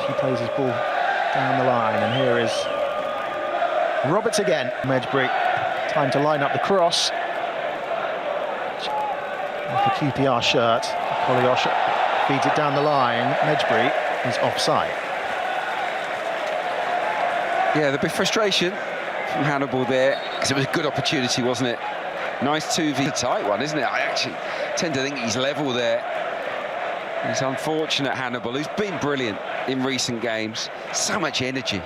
he plays his ball down the line, and here is Roberts again. Mejbri, time to line up the cross. With the QPR shirt, Koleosha feeds it down the line. Mejbri is offside. Yeah, there'll be frustration from Hannibal there, because it was a good opportunity, wasn't it? Nice 2v, a tight one, isn't it? I actually tend to think he's level there. It's unfortunate, Hannibal, who's been brilliant in recent games. So much energy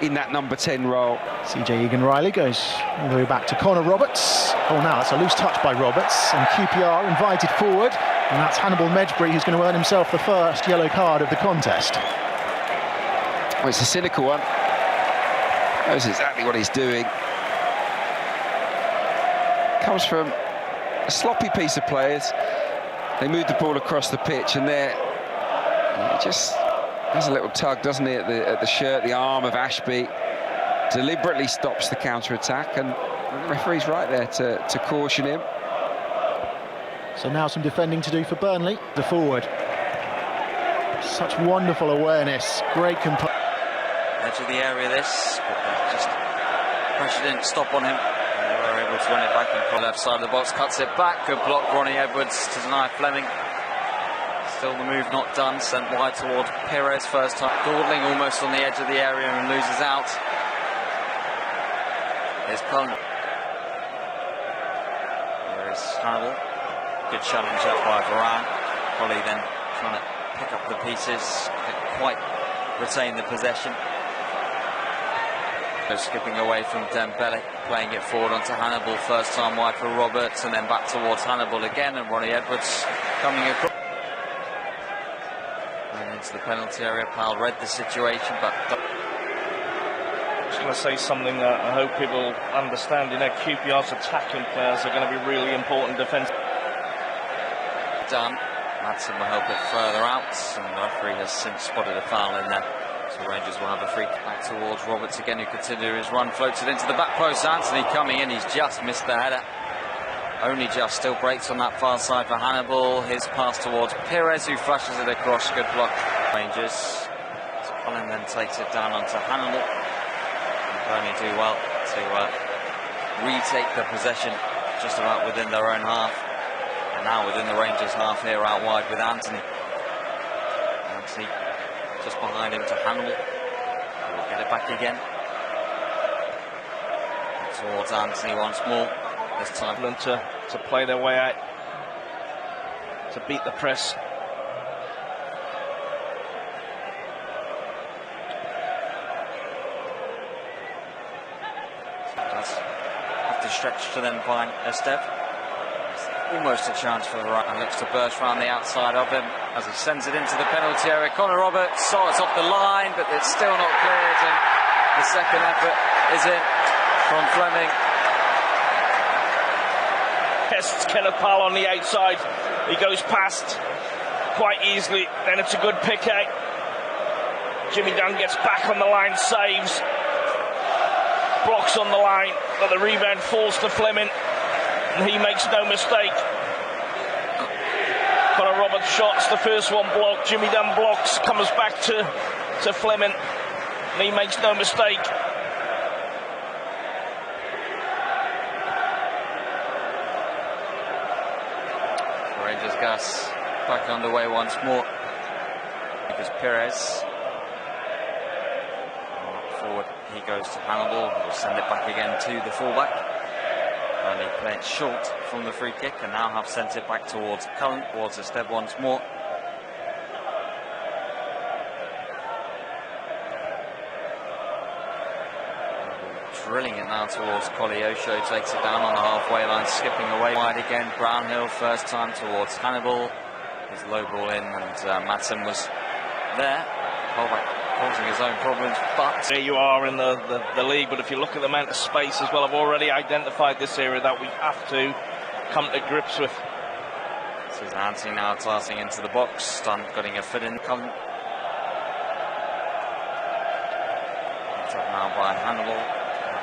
in that number 10 role. CJ Egan-Riley goes all the way back to Connor Roberts. Oh, now it's a loose touch by Roberts, and QPR invited forward, and that's Hannibal Mejbri who's going to earn himself the first yellow card of the contest. Well, it's a cynical one. Knows exactly what he's doing. Comes from a sloppy piece of players. They move the ball across the pitch, and there he just has a little tug, doesn't he, at the shirt, the arm of Ashby. Deliberately stops the counter-attack, and the referee's right there to caution him. So now some defending to do for Burnley. The forward. Such wonderful awareness, great composure. Edge of the area this, but just pressure didn't stop on him. And they were able to run it back and pull left side of the box, cuts it back. Good block, Ronnie Edwards to deny Flemming. Still the move not done, sent wide towards Perez first time. Dawdling almost on the edge of the area and loses out. Here's Cullen. There is Hannibal. Good challenge up by Varane. Holly then trying to pick up the pieces, didn't quite retain the possession. Skipping away from Dembele, playing it forward onto Hannibal, first time wide for Roberts, and then back towards Hannibal again, and Ronnie Edwards coming across. And into the penalty area. Powell read the situation, but... I'm just going to say something that I hope people understand. You know, QPR's attacking players are going to be really important defence. Done. Madsen will help it further out, and the referee has since spotted a foul in there. So Rangers will have a free back towards Roberts again, who continued his run, floats it into the back post. Anthony coming in, he's just missed the header. Only just, still breaks on that far side for Hannibal. His pass towards Perez, who flashes it across. Good block. Rangers. So Cullen then takes it down onto Hannibal. And Burnley do well to retake the possession just about within their own half. And now within the Rangers half here out wide with Anthony. Anthony just behind him to Hannibal. We'll get it back again. Towards Anthony once more. This time to play their way out, to beat the press. Does have to stretch to then find Esteve. Almost a chance for the right, and looks to burst round the outside of him as he sends it into the penalty area. Connor Roberts saw it's off the line, but it's still not cleared, and the second effort is in from Flemming. Tests Kenneth Powell on the outside. He goes past quite easily. Then it's a good pick out. Jimmy Dunn gets back on the line, saves, blocks on the line, but the rebound falls to Flemming, and he makes no mistake. Connor Roberts shots, the first one blocked. Jimmy Dunn blocks, comes back to Flemming, and he makes no mistake. Rangers Gus back underway once more because Perez forward, he goes to Hannibal, who will send it back again to the fullback. Burnley play it short from the free kick and now have sent it back towards Cullen, towards Esteve once more. Drilling it now towards Koleosha, takes it down on the halfway line, skipping away wide again. Brownhill first time towards Hannibal. His low ball in, and Madsen was there. Holback causing his own problems, but there you are in the league. But if you look at the amount of space as well, I've already identified this area that we have to come to grips with. This is Anthony now tossing into the box, Dunn getting a fit in. Picked up now by Hannibal.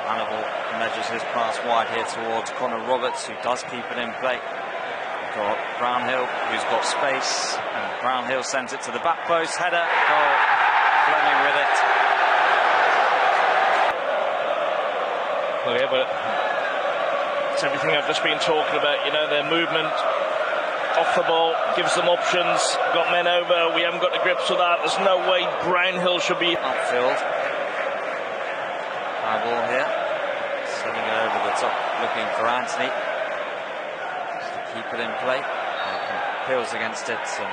Hannibal measures his pass wide here towards Connor Roberts, who does keep it in play. We've got Brownhill, who's got space, and Brownhill sends it to the back post, header, goal. Flemming with it. Well, yeah, but it's everything I've just been talking about, you know, their movement off the ball gives them options, got men over, we haven't got the grips with that. There's no way Brownhill should be Upfield. High ball here. Sending it over the top, looking for Anthony. Just to keep it in play. Peels against it and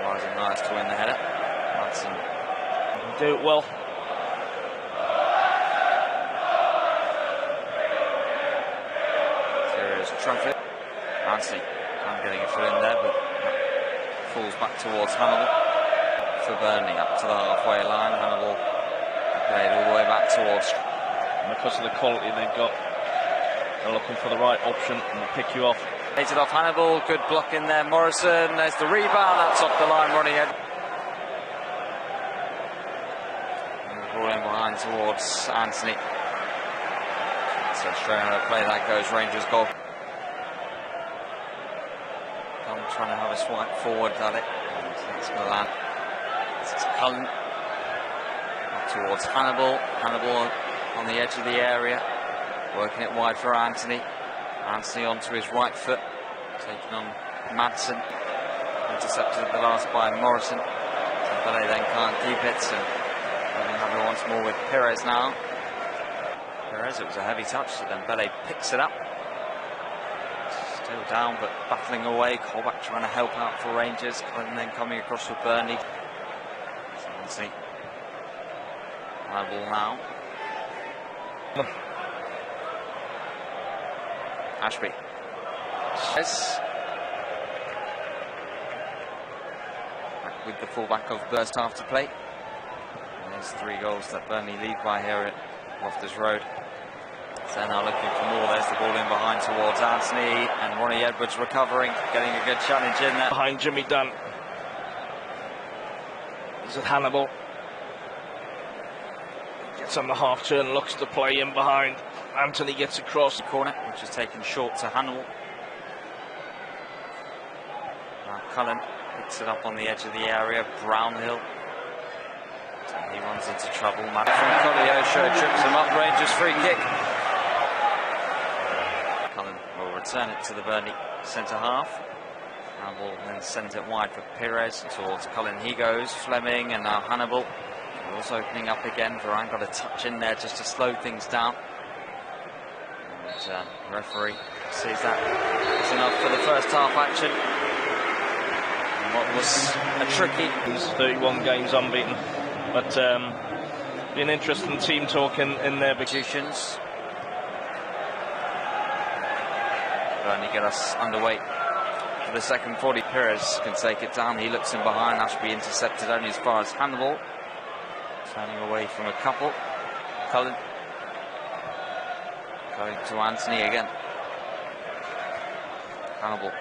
rising nice to win the header. Hudson do it well. Trumpet. Anthony getting a foot in there, but falls back towards Hannibal for Burnley up to the halfway line. Hannibal played all the way back towards. And because of the quality they've got, they're looking for the right option and they'll pick you off. Takes it off Hannibal, good block in there. Morrison, there's the rebound, that's off the line, running in. Ball in behind towards Anthony. So straight on a play that goes, Rangers goal. Trying to have a swipe forward at it. It's going to land. This is Cullen. Up towards Hannibal. Hannibal on the edge of the area. Working it wide for Anthony. Anthony onto his right foot. Taking on Madsen. Intercepted at the last by Morrison. Dembele then can't keep it. So we have it once more with Perez now. Perez, it was a heavy touch. So Dembele picks it up. Still down, but battling away. Colback trying to help out for Rangers, and then coming across for Burnley. So let's see. High ball now. Ashby. Yes. Back with the fullback of first half to play. And there's 3 goals that Burnley lead by here at Loftus Road. So now looking for more. There's the ball in behind towards Anthony, and Ronnie Edwards recovering, getting a good challenge in there. Behind Jimmy Dunn. Is it Hannibal? Gets on the half turn, looks to play in behind. Anthony gets across. Corner, which is taken short to Hannibal. Now Cullen picks it up on the edge of the area. Brownhill. So he runs into trouble. Matt from Kolyosho trips him up. Rangers free kick. Will return it to the Burnley centre half. And will then send it wide for Perez towards Cullen. He goes, Flemming, and now Hannibal. Also opening up again. Varane got a touch in there just to slow things down. And referee sees that is enough for the first half action. And what was a tricky. He's 31 games unbeaten, but be an interesting team talk in their positions. Burnley get us underway for the second 40. Perez can take it down. He looks in behind. Ashby intercepted only as far as Hannibal. Turning away from a couple. Cullen going to Anthony again. Hannibal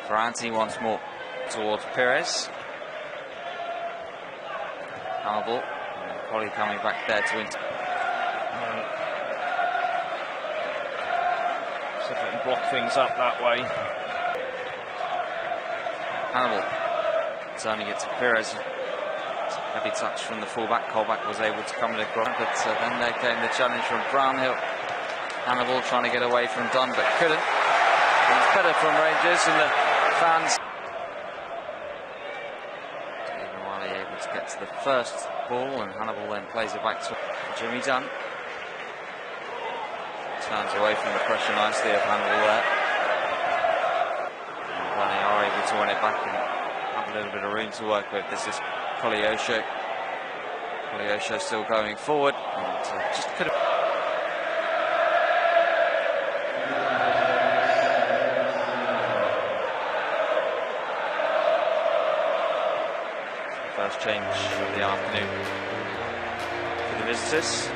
for Anthony once more towards Perez. Hannibal probably coming back there to see if they can block things up that way. Hannibal turning it to Perez. Heavy touch from the fullback. Colback was able to come in across, but then there came the challenge from Brownhill. Hannibal trying to get away from Dunn, but couldn't. It's better from Rangers and the fans. Even Wiley able to get to the first ball, and Hannibal then plays it back to Jimmy Dunn. Turns away from the pressure nicely of Hannibal there. And Burnley are able to win it back and have a little bit of room to work with. This is Kolyosho. Kolyosho still going forward, and just could have. First change of the afternoon for the visitors.